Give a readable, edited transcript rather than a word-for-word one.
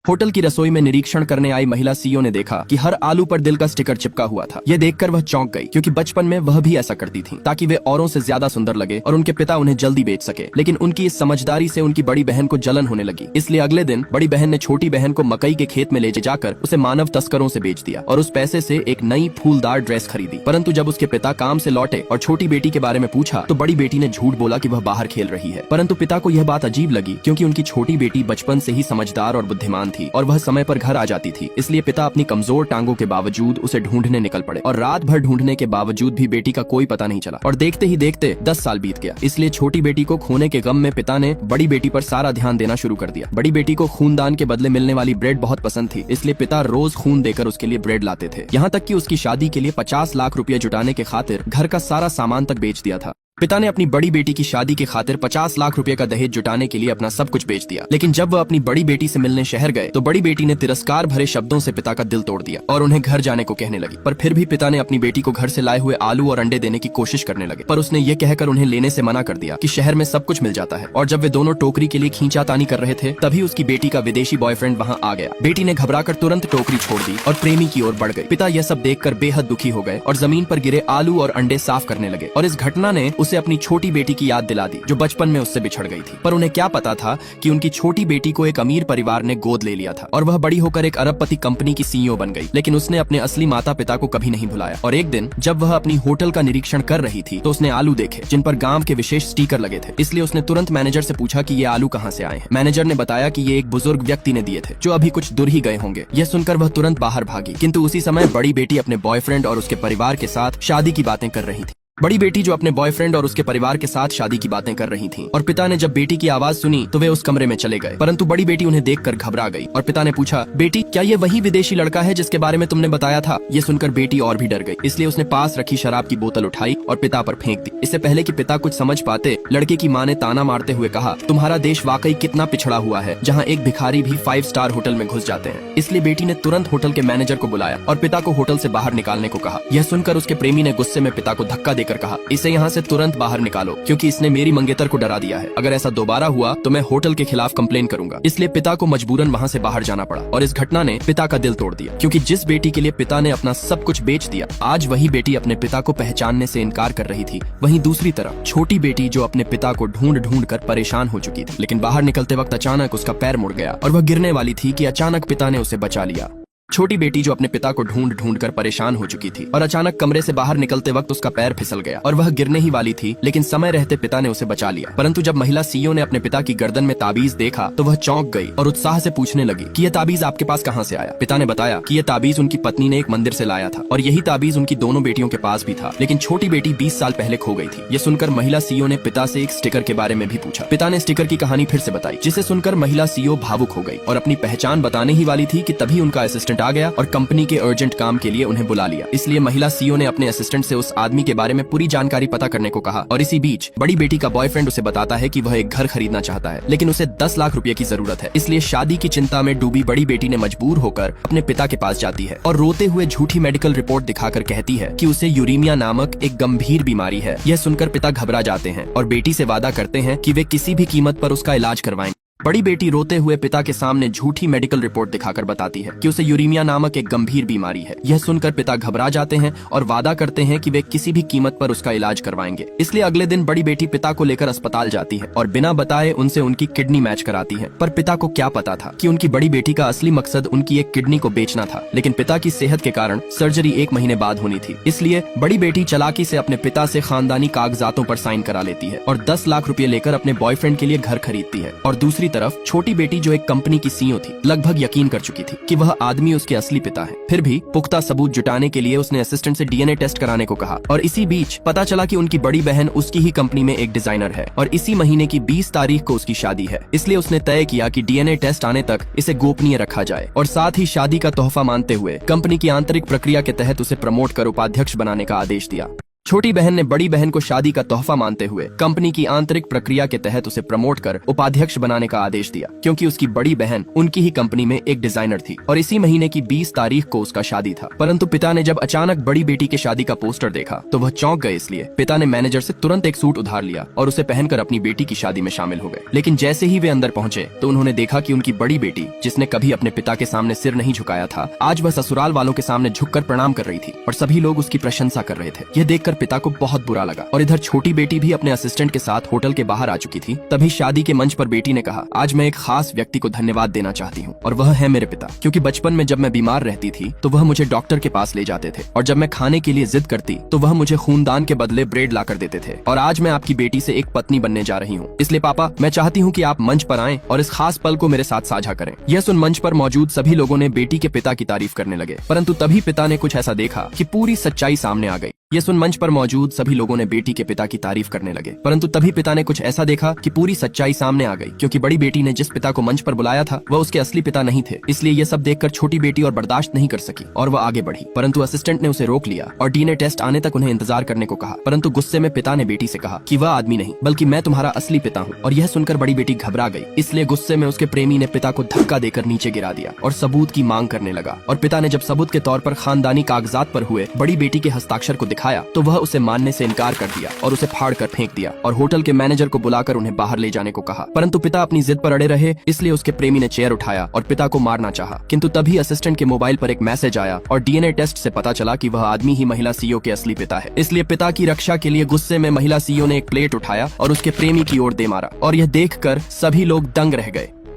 Hotel की रसोई में निरीक्षण करने आई महिला सीईओ ने देखा कि हर आलू पर दिल का स्टिकर चिपका हुआ था। यह देखकर वह चौंक गई, क्योंकि बचपन में वह भी ऐसा करती थी ताकि वे औरों से ज्यादा सुंदर लगे और उनके पिता उन्हें जल्दी बेच सके। लेकिन उनकी इस समझदारी से उनकी बड़ी बहन को जलन होने लगी। इसलिए अगले दिन बड़ी बहन ने छोटी बहन को मकई के खेत में ले जाकर उसे मानव तस्करों से बेच दिया और उस पैसे से एक नई फूलदार ड्रेस खरीदी। परंतु जब उसके पिता काम से लौटे और छोटी बेटी के बारे में पूछा तो बड़ी बेटी ने झूठ बोला कि वह बाहर खेल रही है। परंतु पिता को यह बात अजीब लगी, क्योंकि उनकी छोटी बेटी बचपन से ही समझदार और बुद्धिमान थी और वह समय पर घर आ जाती थी। इसलिए पिता अपनी कमजोर टांगों के बावजूद उसे ढूंढने निकल पड़े और रात भर ढूंढने के बावजूद भी बेटी का कोई पता नहीं चला और देखते ही देखते 10 साल बीत गया। इसलिए छोटी बेटी को खोने के गम में पिता ने बड़ी बेटी पर सारा ध्यान देना शुरू कर दिया। बड़ी बेटी को खूनदान के बदले मिलने वाली ब्रेड बहुत पसंद थी, इसलिए पिता रोज खून देकर उसके लिए ब्रेड लाते थे। यहाँ तक कि उसकी शादी के लिए 50 लाख रुपए जुटाने के खातिर घर का सारा सामान तक बेच दिया था। पिता ने अपनी बड़ी बेटी की शादी की खातिर 50 लाख रुपए का दहेज जुटाने के लिए अपना सब कुछ बेच दिया। लेकिन जब वह अपनी बड़ी बेटी से मिलने शहर गए तो बड़ी बेटी ने तिरस्कार भरे शब्दों से पिता का दिल तोड़ दिया और उन्हें घर जाने को कहने लगी। पर फिर भी पिता ने अपनी बेटी को घर से लाए हुए आलू और अंडे देने की कोशिश करने लगे, पर उसने ये कहकर उन्हें लेने से मना कर दिया कि शहर में सब कुछ मिल जाता है। और जब वे दोनों टोकरी के लिए खींचातानी कर रहे थे तभी उसकी बेटी का विदेशी बॉयफ्रेंड वहाँ आ गया। बेटी ने घबराकर तुरंत टोकरी छोड़ दी और प्रेमी की ओर बढ़ गई। पिता यह सब देखकर बेहद दुखी हो गए और जमीन पर गिरे आलू और अंडे साफ करने लगे। और इस घटना ने उसे अपनी छोटी बेटी की याद दिला दी जो बचपन में उससे बिछड़ गई थी। पर उन्हें क्या पता था कि उनकी छोटी बेटी को एक अमीर परिवार ने गोद ले लिया था और वह बड़ी होकर एक अरबपति कंपनी की सीईओ बन गई। लेकिन उसने अपने असली माता पिता को कभी नहीं भुलाया। और एक दिन जब वह अपनी होटल का निरीक्षण कर रही थी तो उसने आलू देखे जिन पर गांव के विशेष स्टिकर लगे थे। इसलिए उसने तुरंत मैनेजर से पूछा कि ये आलू कहाँ से आए हैं। मैनेजर ने बताया कि ये एक बुजुर्ग व्यक्ति ने दिए थे जो अभी कुछ दूर ही गए होंगे। यह सुनकर वह तुरंत बाहर भागी, किंतु उसी समय बड़ी बेटी अपने बॉयफ्रेंड और उसके परिवार के साथ शादी की बातें कर रही थी। बड़ी बेटी जो अपने बॉयफ्रेंड और उसके परिवार के साथ शादी की बातें कर रही थी। और पिता ने जब बेटी की आवाज सुनी तो वे उस कमरे में चले गए, परंतु बड़ी बेटी उन्हें देखकर घबरा गई। और पिता ने पूछा, बेटी क्या ये वही विदेशी लड़का है जिसके बारे में तुमने बताया था? ये सुनकर बेटी और भी डर गई, इसलिए उसने पास रखी शराब की बोतल उठाई और पिता पर फेंक दी। इससे पहले कि पिता कुछ समझ पाते, लड़के की माँ ने ताना मारते हुए कहा, तुम्हारा देश वाकई कितना पिछड़ा हुआ है, जहाँ एक भिखारी भी 5 स्टार होटल में घुस जाते हैं। इसलिए बेटी ने तुरंत होटल के मैनेजर को बुलाया और पिता को होटल से बाहर निकालने को कहा। यह सुनकर उसके प्रेमी ने गुस्से में पिता को धक्का देकर कहा, इसे यहाँ से तुरंत बाहर निकालो, क्योंकि इसने मेरी मंगेतर को डरा दिया है। अगर ऐसा दोबारा हुआ तो मैं होटल के खिलाफ कंप्लेन करूंगा। इसलिए पिता को मजबूरन वहाँ से बाहर जाना पड़ा। और इस घटना ने पिता का दिल तोड़ दिया, क्योंकि जिस बेटी के लिए पिता ने अपना सब कुछ बेच दिया, आज वही बेटी अपने पिता को पहचानने से इनकार कर रही थी। वहीं दूसरी तरफ छोटी बेटी जो अपने पिता को ढूंढ ढूंढ कर परेशान हो चुकी थी, लेकिन बाहर निकलते वक्त अचानक उसका पैर मुड़ गया और वह गिरने वाली थी कि अचानक पिता ने उसे बचा लिया। छोटी बेटी जो अपने पिता को ढूंढ ढूंढ कर परेशान हो चुकी थी और अचानक कमरे से बाहर निकलते वक्त उसका पैर फिसल गया और वह गिरने ही वाली थी, लेकिन समय रहते पिता ने उसे बचा लिया। परंतु जब महिला सीईओ ने अपने पिता की गर्दन में ताबीज देखा तो वह चौंक गई और उत्साह से पूछने लगी कि यह ताबीज आपके पास कहाँ से आया? पिता ने बताया कि यह ताबीज उनकी पत्नी ने एक मंदिर से लाया था और यही ताबीज उनकी दोनों बेटियों के पास भी था, लेकिन छोटी बेटी 20 साल पहले खो गई थी। ये सुनकर महिला सीईओ ने पिता से एक स्टिकर के बारे में भी पूछा। पिता ने स्टिकर की कहानी फिर से बताई, जिसे सुनकर महिला सीईओ भावुक हो गई और अपनी पहचान बताने ही वाली थी कि तभी उनका असिस्टेंट आ गया और कंपनी के अर्जेंट काम के लिए उन्हें बुला लिया। इसलिए महिला सीईओ ने अपने असिस्टेंट से उस आदमी के बारे में पूरी जानकारी पता करने को कहा। और इसी बीच बड़ी बेटी का बॉयफ्रेंड उसे बताता है कि वह एक घर खरीदना चाहता है, लेकिन उसे 10 लाख रुपए की जरूरत है। इसलिए शादी की चिंता में डूबी बड़ी बेटी ने मजबूर होकर अपने पिता के पास जाती है और रोते हुए झूठी मेडिकल रिपोर्ट दिखाकर कहती है कि उसे यूरेमिया नामक एक गंभीर बीमारी है। यह सुनकर पिता घबरा जाते हैं और बेटी से वादा करते हैं कि वे किसी भी कीमत पर उसका इलाज करवाएंगे। बड़ी बेटी रोते हुए पिता के सामने झूठी मेडिकल रिपोर्ट दिखाकर बताती है कि उसे यूरेमिया नामक एक गंभीर बीमारी है। यह सुनकर पिता घबरा जाते हैं और वादा करते हैं कि वे किसी भी कीमत पर उसका इलाज करवाएंगे। इसलिए अगले दिन बड़ी बेटी पिता को लेकर अस्पताल जाती है और बिना बताए उनसे उनकी किडनी मैच कराती है। पर पिता को क्या पता था कि उनकी बड़ी बेटी का असली मकसद उनकी एक किडनी को बेचना था। लेकिन पिता की सेहत के कारण सर्जरी 1 महीने बाद होनी थी। इसलिए बड़ी बेटी चालाकी से अपने पिता से खानदानी कागजातों पर साइन करा लेती है और 10 लाख रुपए लेकर अपने बॉयफ्रेंड के लिए घर खरीदती है। और दूसरी तरफ छोटी बेटी जो एक कंपनी की सीईओ थी, लगभग यकीन कर चुकी थी कि वह आदमी उसके असली पिता है। फिर भी पुख्ता सबूत जुटाने के लिए उसने असिस्टेंट से डीएनए टेस्ट कराने को कहा। और इसी बीच पता चला कि उनकी बड़ी बहन उसकी ही कंपनी में एक डिजाइनर है और इसी महीने की 20 तारीख को उसकी शादी है। इसलिए उसने तय किया कि डीएनए टेस्ट आने तक इसे गोपनीय रखा जाए और साथ ही शादी का तोहफा मानते हुए कंपनी की आंतरिक प्रक्रिया के तहत उसे प्रमोट कर उपाध्यक्ष बनाने का आदेश दिया। छोटी बहन ने बड़ी बहन को शादी का तोहफा मानते हुए कंपनी की आंतरिक प्रक्रिया के तहत उसे प्रमोट कर उपाध्यक्ष बनाने का आदेश दिया, क्योंकि उसकी बड़ी बहन उनकी ही कंपनी में एक डिजाइनर थी और इसी महीने की 20 तारीख को उसका शादी था। परंतु पिता ने जब अचानक बड़ी बेटी की शादी का पोस्टर देखा तो वह चौंक गए। इसलिए पिता ने मैनेजर से तुरंत एक सूट उधार लिया और उसे पहनकर अपनी बेटी की शादी में शामिल हो गए। लेकिन जैसे ही वे अंदर पहुंचे तो उन्होंने देखा कि उनकी बड़ी बेटी, जिसने कभी अपने पिता के सामने सिर नहीं झुकाया था, आज वह ससुराल वालों के सामने झुककर प्रणाम कर रही थी और सभी लोग उसकी प्रशंसा कर रहे थे। यह देखकर पिता को बहुत बुरा लगा और इधर छोटी बेटी भी अपने असिस्टेंट के साथ होटल के बाहर आ चुकी थी। तभी शादी के मंच पर बेटी ने कहा, आज मैं एक खास व्यक्ति को धन्यवाद देना चाहती हूँ और वह है मेरे पिता, क्योंकि बचपन में जब मैं बीमार रहती थी तो वह मुझे डॉक्टर के पास ले जाते थे और जब मैं खाने के लिए जिद करती तो वह मुझे खूनदान के बदले ब्रेड ला कर देते थे। और आज मैं आपकी बेटी से एक पत्नी बनने जा रही हूँ, इसलिए पापा मैं चाहती हूँ कि आप मंच पर आएं और इस खास पल को मेरे साथ साझा करें। यह सुन मंच पर मौजूद सभी लोगों ने बेटी के पिता की तारीफ करने लगे, परंतु तभी पिता ने कुछ ऐसा देखा कि पूरी सच्चाई सामने आ गई। यह सुन मंच पर मौजूद सभी लोगों ने बेटी के पिता की तारीफ करने लगे, परंतु तभी पिता ने कुछ ऐसा देखा कि पूरी सच्चाई सामने आ गई, क्योंकि बड़ी बेटी ने जिस पिता को मंच पर बुलाया था वह उसके असली पिता नहीं थे। इसलिए यह सब देखकर छोटी बेटी और बर्दाश्त नहीं कर सकी और वह आगे बढ़ी, परंतु असिस्टेंट ने उसे रोक लिया और डीएनए टेस्ट आने तक उन्हें इंतजार करने को कहा। परंतु गुस्से में पिता ने बेटी से कहा कि वह आदमी नहीं बल्कि मैं तुम्हारा असली पिता हूँ। और यह सुनकर बड़ी बेटी घबरा गई, इसलिए गुस्से में उसके प्रेमी ने पिता को धक्का देकर नीचे गिरा दिया और सबूत की मांग करने लगा। और पिता ने जब सबूत के तौर पर खानदानी कागजात पर हुए बड़ी बेटी के हस्ताक्षर को दिखाया तो वह उसे मानने से इनकार कर दिया और उसे फाड़ कर फेंक दिया और होटल के मैनेजर को बुलाकर उन्हें बाहर ले जाने को कहा। परंतु पिता अपनी जिद पर अड़े रहे, इसलिए उसके प्रेमी ने चेयर उठाया और पिता को मारना चाहा। किंतु तभी असिस्टेंट के मोबाइल पर एक मैसेज आया और डीएनए टेस्ट से पता चला कि वह आदमी ही महिला सीईओ के असली पिता है। इसलिए पिता की रक्षा के लिए गुस्से में महिला सीईओ ने एक प्लेट उठाया और उसके प्रेमी की ओर दे मारा और यह देखकर सभी लोग दंग रह गए।